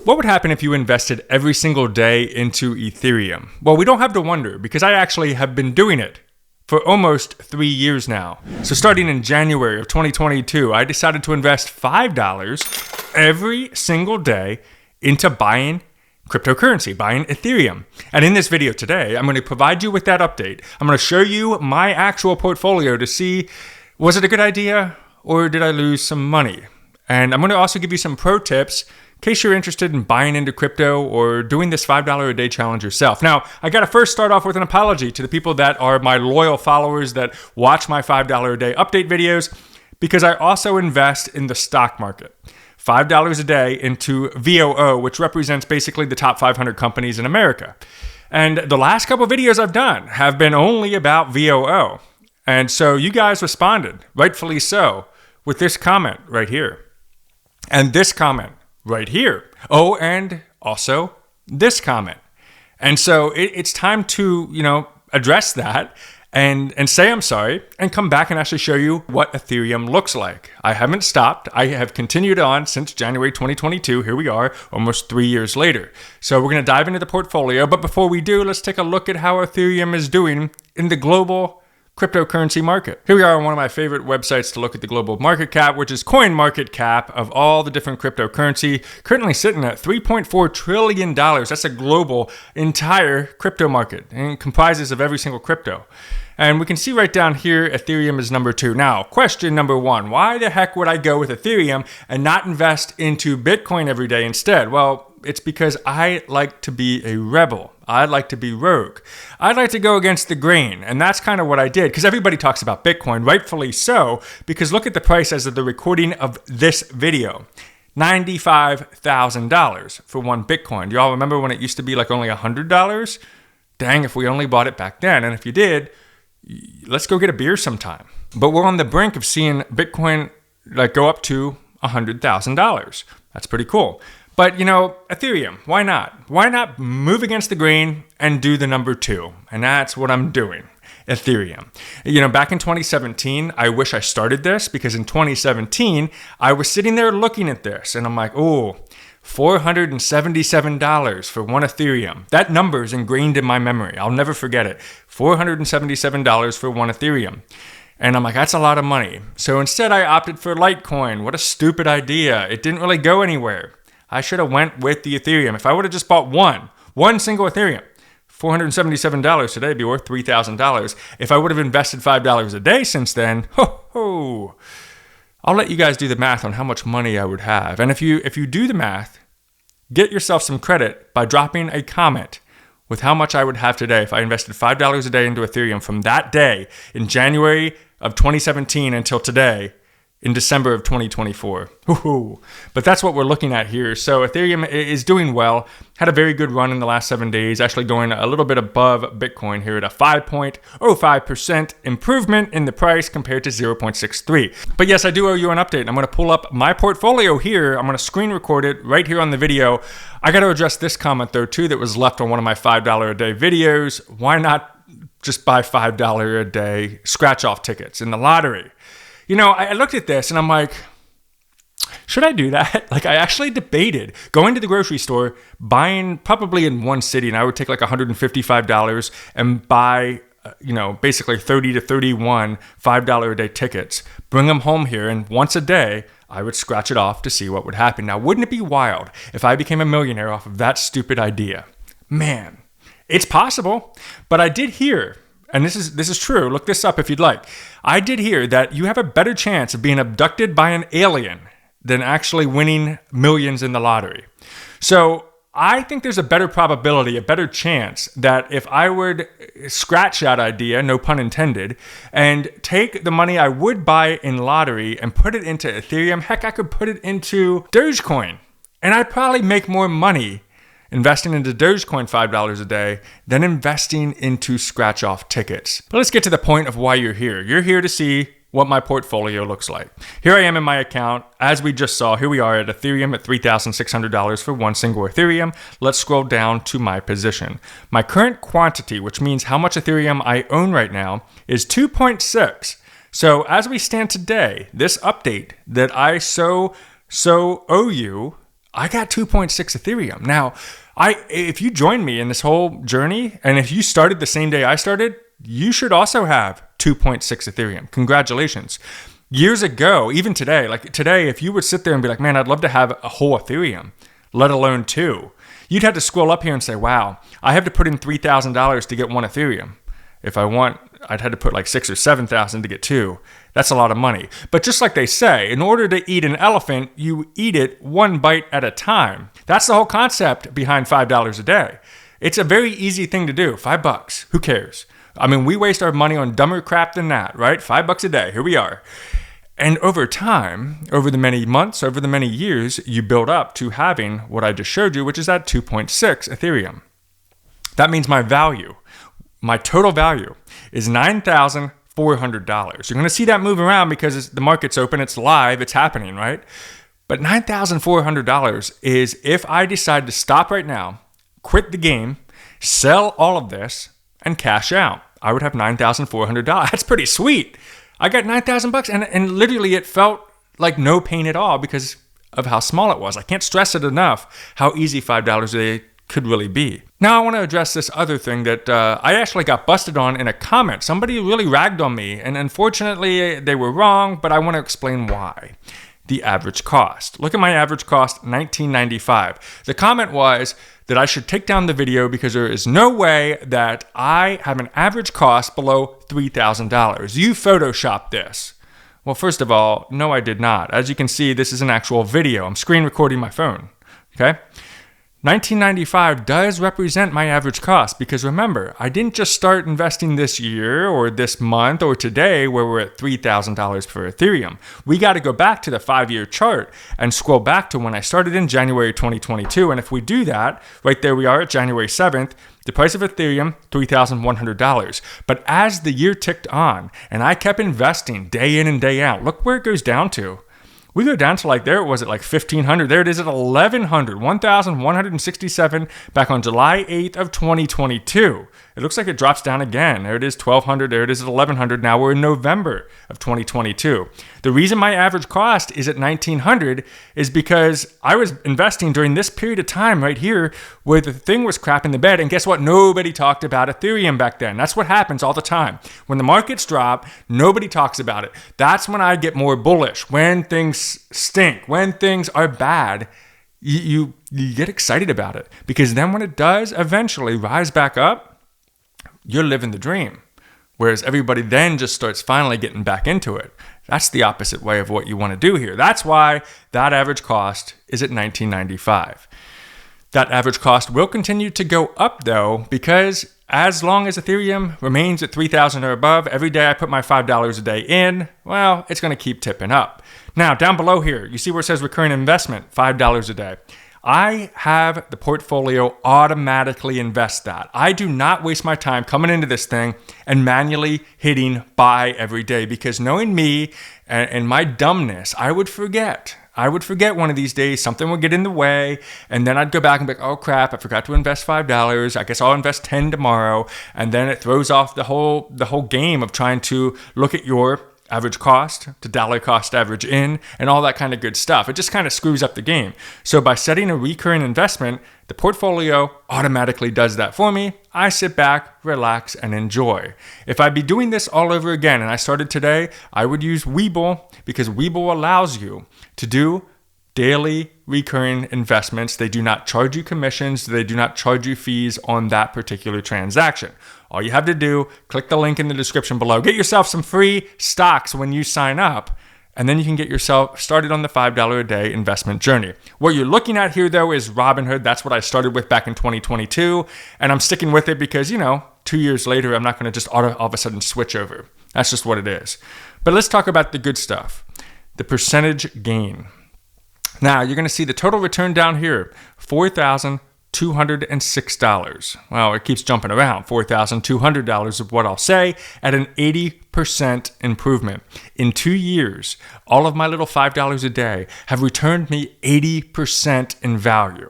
what would happen if you invested every single day into Ethereum? Well, we don't have to wonder because I actually have been doing it for almost 3 years now. So starting in January of 2022, I decided to invest $5 every single day into buying cryptocurrency, buying Ethereum. And in this video today, I'm going to provide you with that update. I'm going to show you my actual portfolio to see, was it a good idea or did I lose some money? And I'm going to also give you some pro tips in case you're interested in buying into crypto or doing this $5 a day challenge yourself. Now, I got to first start off with an apology to the people that are my loyal followers that watch my $5 a day update videos, because I also invest in the stock market. $5 a day into VOO, which represents basically the top 500 companies in America. And the last couple videos I've done have been only about VOO. And so you guys responded, rightfully so, with this comment right here. And this comment right here. Oh, and also this comment. And so it's time to, address that and say I'm sorry and come back and actually show you what Ethereum looks like. I haven't stopped. I have continued on since January 2022. Here we are, almost 3 years later. So we're going to dive into the portfolio. But before we do, let's take a look at how Ethereum is doing in the global cryptocurrency market. Here we are on one of my favorite websites to look at the global market cap, which is CoinMarketCap of all the different cryptocurrency, currently sitting at $3.4 trillion. That's a global entire crypto market and it comprises of every single crypto. And we can see right down here, Ethereum is number 2. Now, question number 1, why the heck would I go with Ethereum and not invest into Bitcoin every day instead? Well, it's because I like to be a rebel. I like to be rogue. I'd like to go against the grain. And that's kind of what I did, because everybody talks about Bitcoin, rightfully so, because look at the price as of the recording of this video. $95,000 for one Bitcoin. Do y'all remember when it used to be like only $100? Dang, if we only bought it back then. And if you did, let's go get a beer sometime. But we're on the brink of seeing Bitcoin go up to $100,000. That's pretty cool. But, Ethereum, why not? Why not move against the grain and do the number 2? And that's what I'm doing, Ethereum. Back in 2017, I wish I started this, because in 2017, I was sitting there looking at this and I'm like, oh, $477 for one Ethereum. That number is ingrained in my memory. I'll never forget it. $477 for one Ethereum. And I'm like, that's a lot of money. So instead I opted for Litecoin. What a stupid idea. It didn't really go anywhere. I should have went with the Ethereum. If I would have just bought one single Ethereum, $477 today would be worth $3,000. If I would have invested $5 a day since then, I'll let you guys do the math on how much money I would have. And if you do the math, get yourself some credit by dropping a comment with how much I would have today if I invested $5 a day into Ethereum from that day in January of 2017 until today in December of 2024. But that's what we're looking at here. So Ethereum is doing well, had a very good run in the last 7 days, actually going a little bit above Bitcoin here at a 5.05% improvement in the price compared to 0.63. But yes, I do owe you an update. I'm going to pull up my portfolio here. I'm going to screen record it right here on the video. I got to address this comment though too that was left on one of my $5 a day videos. Why not just buy $5 a day scratch off tickets in the lottery? I looked at this and I'm like, should I do that? I actually debated going to the grocery store, buying probably in one city, and I would take $155 and buy, basically 30 to 31 $5 a day tickets, bring them home here, and once a day, I would scratch it off to see what would happen. Now, wouldn't it be wild if I became a millionaire off of that stupid idea? Man, it's possible, but I did hear, and this is true, look this up if you'd like. I did hear that you have a better chance of being abducted by an alien than actually winning millions in the lottery. So I think there's a better probability, a better chance that if I would scratch that idea, no pun intended, and take the money I would buy in lottery and put it into Ethereum, heck, I could put it into Dogecoin. And I'd probably make more money investing into Dogecoin $5 a day than investing into scratch-off tickets. But let's get to the point of why you're here. You're here to see what my portfolio looks like. Here I am in my account. As we just saw, here we are at Ethereum at $3,600 for one single Ethereum. Let's scroll down to my position. My current quantity, which means how much Ethereum I own right now, is 2.6. So as we stand today, this update that I so owe you, I got 2.6 Ethereum. Now, if you join me in this whole journey, and if you started the same day I started, you should also have 2.6 Ethereum. Congratulations. Years ago, even today, like today, if you would sit there and be like, man, I'd love to have a whole Ethereum, let alone 2, you'd have to scroll up here and say, wow, I have to put in $3,000 to get 1 Ethereum. If I want, I'd had to put like 6,000 or 7,000 to get 2. That's a lot of money. But just like they say, in order to eat an elephant, you eat it 1 bite at a time. That's the whole concept behind $5 a day. It's a very easy thing to do. $5, who cares? I mean, we waste our money on dumber crap than that, right? $5 a day, here we are. And over time, over the many months, over the many years, you build up to having what I just showed you, which is that 2.6 Ethereum. That means my value, my total value is $9,400. You're going to see that move around because the market's open, it's live, it's happening, right? But $9,400 is if I decide to stop right now, quit the game, sell all of this, and cash out. I would have $9,400. That's pretty sweet. I got $9,000 and literally it felt like no pain at all because of how small it was. I can't stress it enough how easy $5 a day could really be. Now I want to address this other thing that I actually got busted on in a comment. Somebody really ragged on me and unfortunately they were wrong, but I want to explain why. The average cost. Look at my average cost, $19.95. The comment was that I should take down the video because there is no way that I have an average cost below $3,000. You photoshopped this. Well, first of all, no, I did not. As you can see, this is an actual video. I'm screen recording my phone, okay? $19.95 does represent my average cost because remember, I didn't just start investing this year or this month or today where we're at $3,000 for Ethereum. We got to go back to the 5-year chart and scroll back to when I started in January 2022. And if we do that, right there we are at January 7th, the price of Ethereum, $3,100. But as the year ticked on and I kept investing day in and day out, look where it goes down to. We go down to like, there it was at like 1,500. There it is at 1,100, 1,167 back on July 8th of 2022. It looks like it drops down again. There it is, 1,200. There it is at 1,100. Now we're in November of 2022. The reason my average cost is at 1,900 is because I was investing during this period of time right here where the thing was crap in the bed. And guess what? Nobody talked about Ethereum back then. That's what happens all the time. When the markets drop, nobody talks about it. That's when I get more bullish. When things stink, when things are bad, you get excited about it. Because then when it does eventually rise back up, you're living the dream. Whereas everybody then just starts finally getting back into it. That's the opposite way of what you want to do here. That's why that average cost is at $19.95. That average cost will continue to go up though, because as long as Ethereum remains at 3,000 or above, every day I put my $5 a day in, well, it's going to keep tipping up. Now, down below here, you see where it says recurring investment, $5 a day. I have the portfolio automatically invest that. I do not waste my time coming into this thing and manually hitting buy every day because knowing me and my dumbness, I would forget. I would forget one of these days, something would get in the way, and then I'd go back and be like, oh crap, I forgot to invest $5. I guess I'll invest 10 tomorrow. And then it throws off the whole game of trying to look at your average cost to dollar cost average in and all that kind of good stuff. It just kind of screws up the game. So by setting a recurring investment, the portfolio automatically does that for me. I sit back, relax, and enjoy. If I'd be doing this all over again and I started today, I would use Webull because Webull allows you to do daily recurring investments. They do not charge you commissions. They do not charge you fees on that particular transaction. All you have to do, click the link in the description below. Get yourself some free stocks when you sign up, and then you can get yourself started on the $5 a day investment journey. What you're looking at here, though, is Robinhood. That's what I started with back in 2022, and I'm sticking with it because, 2 years later, I'm not going to just all of a sudden switch over. That's just what it is. But let's talk about the good stuff, the percentage gain. Now, you're going to see the total return down here, $4,206. Well, it keeps jumping around. $4,200 is what I'll say at an 80% improvement. In 2 years, all of my little $5 a day have returned me 80% in value.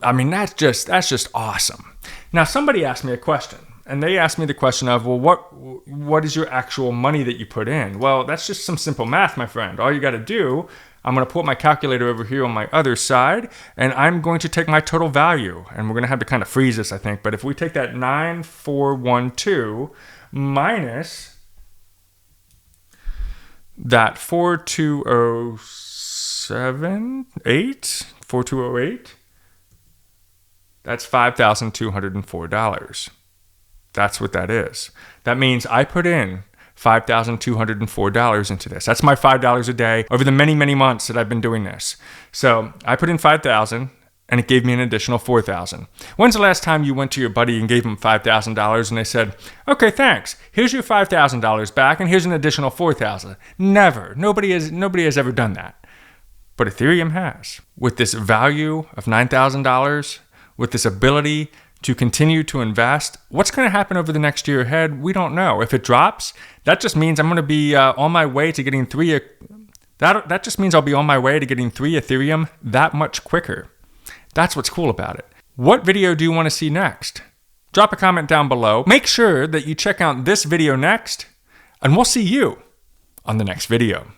I mean, that's just awesome. Now, somebody asked me a question. And they asked me the question of, well, what is your actual money that you put in? Well, that's just some simple math, my friend. All you got to do, I'm going to put my calculator over here on my other side, and I'm going to take my total value. And we're going to have to kind of freeze this, I think. But if we take that 9412 minus that 4208, that's $5,204. That's what that is. That means I put in $5,204 into this. That's my $5 a day over the many, many months that I've been doing this. So I put in $5,000 and it gave me an additional $4,000. When's the last time you went to your buddy and gave him $5,000 and they said, okay, thanks. Here's your $5,000 back and here's an additional $4,000. Never. Nobody has ever done that. But Ethereum has. With this value of $9,000, with this ability to continue to invest, what's going to happen over the next year ahead? We don't know. If it drops, that just means I'm going to be on my way to getting that just means I'll be on my way to getting 3 Ethereum that much quicker. That's what's cool about it. What video do you want to see next? Drop a comment down below. Make sure that you check out this video next, and we'll see you on the next video.